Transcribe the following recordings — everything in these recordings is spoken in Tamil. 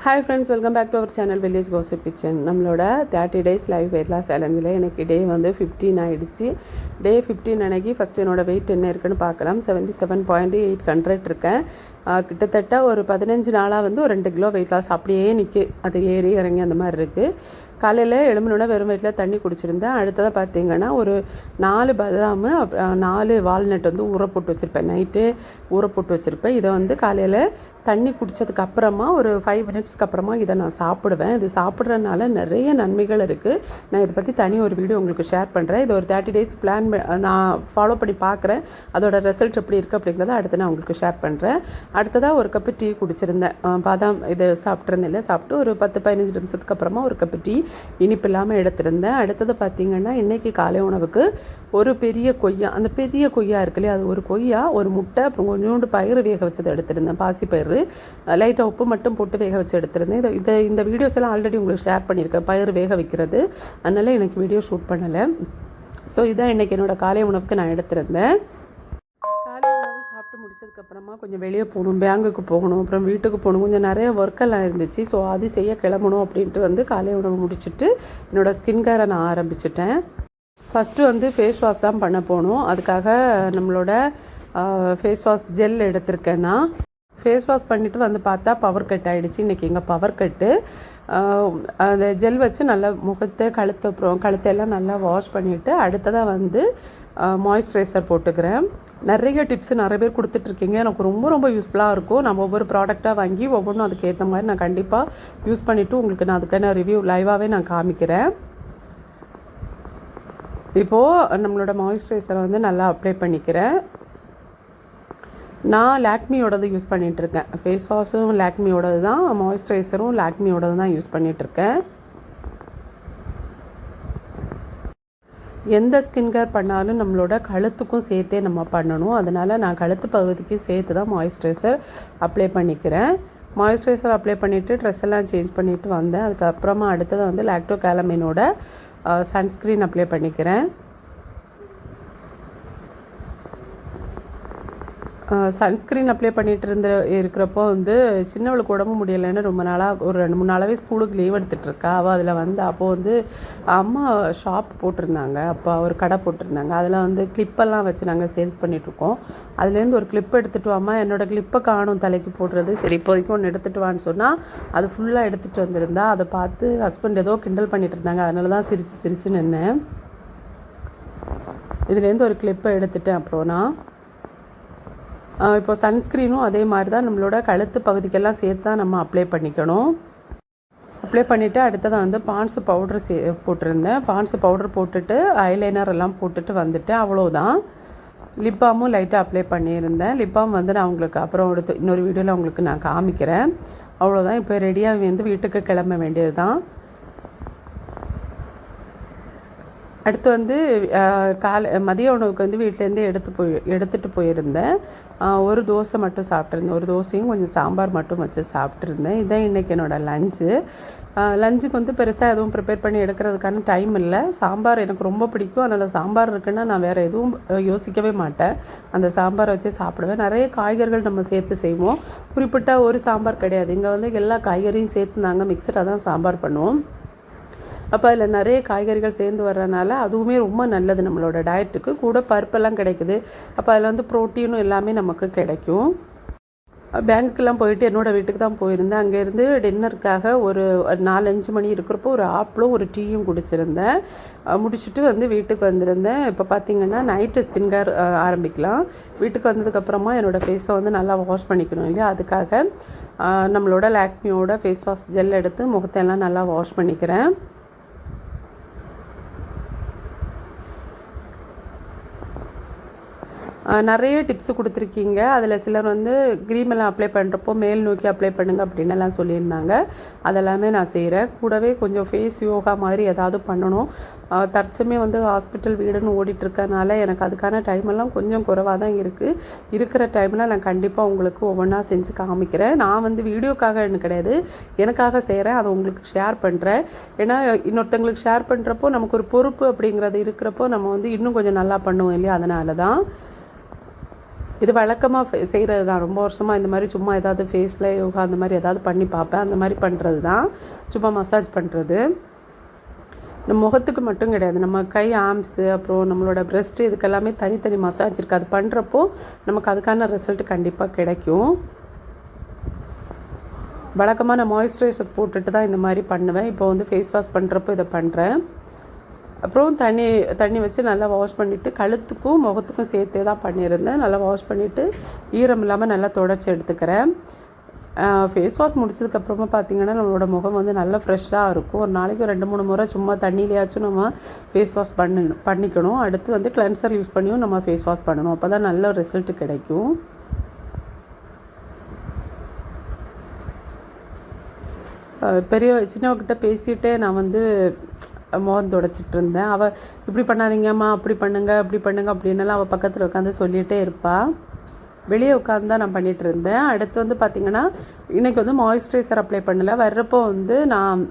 Hi friends, welcome back to our channel village gossip kitchen. நம்மளோட 30 days லைவ் வெயிட் லாஸ் சேலஞ்சில் எனக்கு டே வந்து 15 ஆகிடுச்சு. டே 15 அன்னைக்கு ஃபஸ்ட்டு என்னோடய வெயிட் என்ன இருக்குன்னு பார்க்கலாம். 77.800 இருக்கேன். கிட்டத்தட்ட ஒரு 15 நாளாக வந்து ஒரு 2 கிலோ வெயிட் லாஸ் அப்படியே நிற்கி, அது ஏறி இறங்கி அந்த மாதிரி இருக்குது. காலையில் எழும்புனோட வெறும் வயிற்றில் தண்ணி குடிச்சிருந்தேன். அடுத்ததாக பார்த்திங்கன்னா ஒரு 4 பதாம் 4 வால்நட் வந்து ஊற போட்டு வச்சுருப்பேன். நைட்டு ஊற போட்டு வச்சுருப்பேன். இதை வந்து காலையில் தண்ணி குடித்ததுக்கு அப்புறமா ஒரு 5 மினிட்ஸ்க்கு அப்புறமா இதை நான் சாப்பிடுவேன். இது சாப்பிட்றதுனால நிறைய நன்மைகள் இருக்குது. நான் இதை பற்றி தனி ஒரு வீடியோ உங்களுக்கு ஷேர் பண்ணுறேன். இது ஒரு 30 days பிளான் நான் ஃபாலோ பண்ணி பார்க்குறேன். அதோட ரிசல்ட் எப்படி இருக்குது அப்படிங்கிறத அடுத்து நான் உங்களுக்கு ஷேர் பண்ணுறேன். அடுத்ததாக ஒரு கப்பு டீ குடிச்சிருந்தேன். பாதாம் இதை சாப்பிட்ருந்தேன் இல்லை, சாப்பிட்டு ஒரு 10-15 நிமிஷத்துக்கு அப்புறமா ஒரு கப்பு டீ இனிப்பு இல்லாமல் எடுத்திருந்தேன். அடுத்தது பார்த்திங்கன்னா இன்றைக்கி காலை உணவுக்கு ஒரு பெரிய கொய்யா, அந்த பெரிய கொய்யா இருக்குல்லையே, அது ஒரு கொய்யா, ஒரு முட்டை, அப்புறம் கொஞ்சோண்டு பயிறு வேக வச்சது எடுத்திருந்தேன். பாசிப்பயிறு லைட்டாக உப்பு மட்டும் போட்டு வேக வச்சு எடுத்திருந்தேன். இந்த வீடியோஸ் எல்லாம் ஆல்ரெடி உங்களுக்கு ஷேர் பண்ணியிருக்கேன், பயிறு வேக வைக்கிறது. அதனால் எனக்கு வீடியோ ஷூட் பண்ணலை. ஸோ இதான் இன்றைக்கி என்னோடய காலை உணவுக்கு நான் எடுத்திருந்தேன். காலை உணவு சாப்பிட்டு முடிச்சதுக்கப்புறமா கொஞ்சம் வெளியே போகணும், பேங்குக்கு போகணும், அப்புறம் வீட்டுக்கு போகணும், கொஞ்சம் நிறைய ஒர்க்கெல்லாம் இருந்துச்சு. ஸோ அது செய்ய கிளம்பணும் அப்படின்ட்டு வந்து காலை உணவு முடிச்சுட்டு என்னோடய ஸ்கின் கேரை நான் ஆரம்பிச்சிட்டேன். ஃபஸ்ட்டு வந்து ஃபேஸ் வாஷ் தான் பண்ண போகணும். அதுக்காக நம்மளோட ஃபேஸ் வாஷ் ஜெல் எடுத்திருக்கேன்னா, ஃபேஸ் வாஷ் பண்ணிவிட்டு வந்து பார்த்தா பவர் கட் ஆகிடுச்சு. இன்றைக்கி எங்கள் பவர் கட்டு. அந்த ஜெல் வச்சு நல்லா முகத்தை கழுத்தையெல்லாம் நல்லா வாஷ் பண்ணிவிட்டு அடுத்ததாக வந்து மாய்ஸ்சரைசர் போட்டுக்கிறேன். நிறைய டிப்ஸ் நிறைய பேர் கொடுத்துட்ருக்கீங்க. எனக்கு ரொம்ப ரொம்ப யூஸ்ஃபுல்லாக இருக்கும். நம்ம ஒவ்வொரு ப்ராடக்டாக வாங்கி ஒவ்வொன்றும் அதுக்கு ஏற்ற மாதிரி நான் கண்டிப்பாக யூஸ் பண்ணிவிட்டு உங்களுக்கு நான் அதுக்கான ரிவ்யூ லைவாகவே நான் காமிக்கிறேன். இப்போது நம்மளோட மாய்ஸ்சரைசரை வந்து நல்லா அப்ளை பண்ணிக்கிறேன். நான் லாக்மியோடது யூஸ் பண்ணிகிட்ருக்கேன். ஃபேஸ் வாஷும் லாக்மியோடது தான், மாய்ஸ்சரைசரும் லாக்மியோடது தான் யூஸ் பண்ணிகிட்ருக்கேன். எந்த ஸ்கின் கேர் பண்ணாலும் நம்மளோட கழுத்துக்கும் சேர்த்தே நம்ம பண்ணணும். அதனால் நான் கழுத்து பகுதிக்கு சேர்த்து தான் மாய்ஸ்சரைசர் அப்ளை பண்ணிக்கிறேன். மாய்ஸ்சரைசர் அப்ளை பண்ணிவிட்டு ட்ரெஸ் எல்லாம் சேஞ்ச் பண்ணிவிட்டு வந்தேன். அதுக்கப்புறமா அடுத்தது வந்து லாக்டோ கேலமைனோட சன்ஸ்க்ரீன் அப்ளை பண்ணிக்கிறேன். சன்ஸ்க்ரீன் அப்ளை பண்ணிகிட்டு இருக்கிறப்போ வந்து சின்னவளுக்கு உடம்பு முடியலைன்னு ரொம்ப நாளாக ஒரு 2-3 நாளாகவே ஸ்கூலுக்கு லீவ் எடுத்துகிட்ருக்கா. அவள் அதில் வந்து அப்போது வந்து அம்மா ஷாப் போட்டிருந்தாங்க, அப்போ ஒரு கடை போட்டிருந்தாங்க. அதில் வந்து கிளிப்பெல்லாம் வச்சு நாங்கள் சேல்ஸ் பண்ணிகிட்ருக்கோம். அதுலேருந்து ஒரு கிளிப் எடுத்துகிட்டு வாமா, என்னோடய கிளிப்பை காணும் தலைக்கு போடுறது, சரி இப்போதைக்கு ஒன்று எடுத்துகிட்டு வான்னு சொன்னால் அது ஃபுல்லாக எடுத்துகிட்டு வந்திருந்தா. அதை பார்த்து ஹஸ்பண்ட் ஏதோ கிண்டல் பண்ணிகிட்டு இருந்தாங்க. அதனால தான் சிரிச்சு நின்னேன். இதுலேருந்து ஒரு கிளிப்பை எடுத்துட்டேன். அப்புறம் நான் இப்போ சன்ஸ்க்ரீனும் அதே மாதிரி தான் நம்மளோட கழுத்து பகுதிக்கெல்லாம் சேர்த்து தான் நம்ம அப்ளை பண்ணிக்கணும். அப்ளை பண்ணிவிட்டு அடுத்ததாக வந்து பான்ஸ் பவுடர் போட்டிருந்தேன். பான்ஸ் பவுடர் போட்டுட்டு ஐலைனர் எல்லாம் போட்டுட்டு வந்துட்டேன். அவ்வளோதான். லிப் பாமும் லைட்டாக அப்ளை பண்ணியிருந்தேன். லிப் பாம் வந்து நான் உங்களுக்கு அப்புறம் இன்னொரு வீடியோவில் உங்களுக்கு நான் காமிக்கிறேன். அவ்வளோதான். இப்போ ரெடியாக வந்து வீட்டுக்கு கிளம்ப வேண்டியது தான். அடுத்து வந்து மதிய உணவுக்கு வந்து வீட்டிலேருந்து எடுத்துகிட்டு போயிருந்தேன். ஒரு தோசை மட்டும் சாப்பிட்ருந்தேன். ஒரு தோசையும் கொஞ்சம் சாம்பார் மட்டும் வச்சு சாப்பிட்ருந்தேன். இதான் இன்றைக்கி என்னோடய லஞ்சுக்கு வந்து பெருசாக எதுவும் ப்ரிப்பேர் பண்ணி எடுக்கிறதுக்கான டைம் இல்லை. சாம்பார் எனக்கு ரொம்ப பிடிக்கும். அதனால் சாம்பார் இருக்குன்னா நான் வேறு எதுவும் யோசிக்கவே மாட்டேன். அந்த சாம்பாரை வச்சு சாப்பிடுவேன். நிறைய காய்கறிகள் நம்ம சேர்த்து செய்வோம். குறிப்பிட்ட ஒரு சாம்பார் கிடையாது. இங்கே வந்து எல்லா காய்கறியும் சேர்த்து நாங்கள் மிக்சடாக தான் சாம்பார் பண்ணுவோம். அப்போ அதில் நிறைய காய்கறிகள் சேர்ந்து வர்றதுனால அதுவுமே ரொம்ப நல்லது நம்மளோட டயட்டுக்கு. கூட பருப்பெல்லாம் கிடைக்குது. அப்போ அதில் வந்து ப்ரோட்டீனும் எல்லாமே நமக்கு கிடைக்கும். பேங்க்குக்கெலாம் போயிட்டு என்னோடய வீட்டுக்கு தான் போயிருந்தேன். அங்கேருந்து டின்னருக்காக ஒரு 4-5 மணி இருக்கிறப்போ ஒரு ஆப்பிளும் ஒரு டீயும் குடிச்சிருந்தேன். முடிச்சுட்டு வந்து வீட்டுக்கு வந்திருந்தேன். இப்போ பார்த்திங்கன்னா நைட்டு ஸ்கின் கேர் ஆரம்பிக்கலாம். வீட்டுக்கு வந்ததுக்கப்புறமா என்னோடய ஃபேஸை வந்து நல்லா வாஷ் பண்ணிக்கணும் இல்லையா, அதுக்காக நம்மளோட லாக்மியோட ஃபேஸ் வாஷ் ஜெல் எடுத்து முகத்தையெல்லாம் நல்லா வாஷ் பண்ணிக்கிறேன். நிறைய டிப்ஸு கொடுத்துருக்கீங்க. அதில் சிலர் வந்து க்ரீமெல்லாம் அப்ளை பண்ணுறப்போ மேல் நோக்கி அப்ளை பண்ணுங்க அப்படின்னு எல்லாம் சொல்லியிருந்தாங்க. அதெல்லாமே நான் செய்கிறேன். கூடவே கொஞ்சம் ஃபேஸ் யோகா மாதிரி ஏதாவது பண்ணணும். தற்சமே வந்து ஹாஸ்பிட்டல் வீடுன்னு ஓடிட்டுருக்கனால எனக்கு அதுக்கான டைமெல்லாம் கொஞ்சம் குறைவாக தான் இருக்குது. இருக்கிற டைமில் நான் கண்டிப்பாக உங்களுக்கு ஒவ்வொன்றா செஞ்சு காமிக்கிறேன். நான் வந்து வீடியோக்காக கிடையாது, எனக்காக செய்கிறேன். அதை உங்களுக்கு ஷேர் பண்ணுறேன். ஏன்னா இன்னொருத்தங்களுக்கு ஷேர் பண்ணுறப்போ நமக்கு ஒரு பொறுப்பு அப்படிங்கிறது இருக்கிறப்போ நம்ம வந்து இன்னும் கொஞ்சம் நல்லா பண்ணுவோம் இல்லையா, அதனால தான். இது வழக்கமாக செய்கிறது தான். ரொம்ப வருஷமாக இந்த மாதிரி சும்மா ஏதாவது ஃபேஸில் யோகா அந்த மாதிரி ஏதாவது பண்ணி பார்ப்பேன். அந்த மாதிரி பண்ணுறது தான், சும்மா மசாஜ் பண்ணுறது. நம்ம முகத்துக்கு மட்டும் கிடையாது, நம்ம கை ஆம்ஸு அப்புறம் நம்மளோட ப்ரெஸ்ட்டு இதுக்கெல்லாமே தனித்தனி மசாஜ் இருக்குது. அது பண்ணுறப்போ நமக்கு அதுக்கான ரிசல்ட் கண்டிப்பாக கிடைக்கும். வழக்கமாக நான் மாய்ஸ்சரைசர் போட்டுட்டு தான் இந்த மாதிரி பண்ணுவேன். இப்போ வந்து ஃபேஸ் வாஷ் பண்ணுறப்போ இதை பண்ணுறேன். அப்புறம் தண்ணி வச்சு நல்லா வாஷ் பண்ணிவிட்டு கழுத்துக்கும் முகத்துக்கும் சேர்த்தே தான் பண்ணியிருந்தேன். நல்லா வாஷ் பண்ணிவிட்டு ஈரம் இல்லாமல் நல்லா துடைச்சி எடுத்துக்கிறேன். ஃபேஸ் வாஷ் முடிச்சதுக்கப்புறமா பார்த்திங்கன்னா நம்மளோட முகம் வந்து நல்லா ஃப்ரெஷ்ஷாக இருக்கும். ஒரு நாளைக்கு 2-3 முறை சும்மா தண்ணியிலையாச்சும் நம்ம ஃபேஸ் வாஷ் பண்ணிக்கணும். அடுத்து வந்து கிளென்சர் யூஸ் பண்ணியும் நம்ம ஃபேஸ் வாஷ் பண்ணணும். அப்போ தான் நல்ல ரிசல்ட் கிடைக்கும். சின்னவகிட்ட பேசிகிட்டே நான் வந்து முகம் துடைச்சிட்டு இருந்தேன். அவள் இப்படி பண்ணாதீங்கம்மா, அப்படி பண்ணுங்க அப்படி பண்ணுங்க அப்படின்னலாம் அவள் பக்கத்தில் உட்காந்து சொல்லிகிட்டே இருப்பாள். வெளியே உட்காந்து தான் நான் பண்ணிகிட்டு இருந்தேன். அடுத்து வந்து பார்த்திங்கன்னா இன்றைக்கி வந்து மாய்ஸ்சரைசர் அப்ளை பண்ணலை. வர்றப்போ வந்து நான்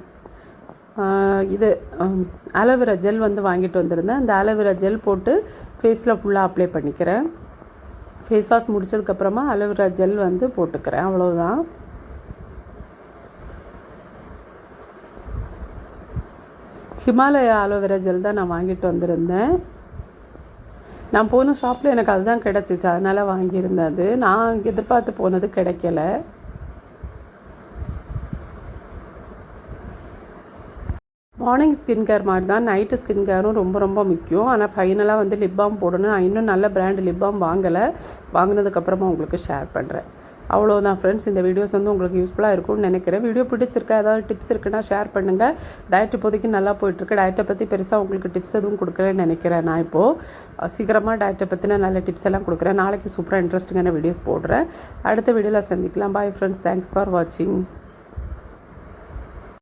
இது ஆலோவேரா ஜெல் வந்து வாங்கிட்டு வந்திருந்தேன். அந்த ஆலோவேரா ஜெல் போட்டு ஃபேஸில் ஃபுல்லாக அப்ளை பண்ணிக்கிறேன். ஃபேஸ் வாஷ் முடிச்சதுக்கப்புறமா ஆலோவேரா ஜெல் வந்து போட்டுக்கிறேன். அவ்வளோதான். ஹிமாலயா ஆலோவேரா ஜெல் தான் நான் வாங்கிட்டு வந்திருந்தேன். நான் போன ஷாப்பில் எனக்கு அதுதான் கிடச்சிச்சு, அதனால் வாங்கியிருந்தேன். அது நான் எதிர்பார்த்து போனது கிடைக்கல. மார்னிங் ஸ்கின் கேர் மாதிரி தான் நைட்டு ஸ்கின் கேரும் ரொம்ப ரொம்ப முக்கியம். ஆனால் ஃபைனலாக வந்து லிப் பாம் போடணும். நான் இன்னும் நல்ல பிராண்டு லிப் பாம் வாங்கலை. வாங்கினதுக்கப்புறமா உங்களுக்கு ஷேர் பண்ணுறேன். அவ்வளோதான் ஃப்ரெண்ட்ஸ். இந்த வீடியோஸ் வந்து உங்களுக்கு யூஸ்ஃபுல்லாக இருக்கும்னு நினைக்கிறேன். வீடியோ பிடிச்சிருக்கா, ஏதாவது டிப்ஸ் இருக்குன்னா ஷேர் பண்ணுங்கள். டயட் இப்போதைக்கு நல்லா போயிட்டுருக்கு. டயட்டை பற்றி பெருசாக உங்களுக்கு டிப்ஸ் எதுவும் கொடுக்கலன்னு நினைக்கிறேன். நான் இப்போது சீக்கிரமாக டயட்டை பற்றின நல்ல டிப்ஸ் எல்லாம் கொடுக்குறேன். நாளைக்கு சூப்பராக இன்ட்ரெஸ்டிங்கான வீடியோஸ் போடுறேன். அடுத்த வீடியோவில் சந்திக்கலாம். Bye friends. தேங்க்ஸ் ஃபார் வாட்சிங்.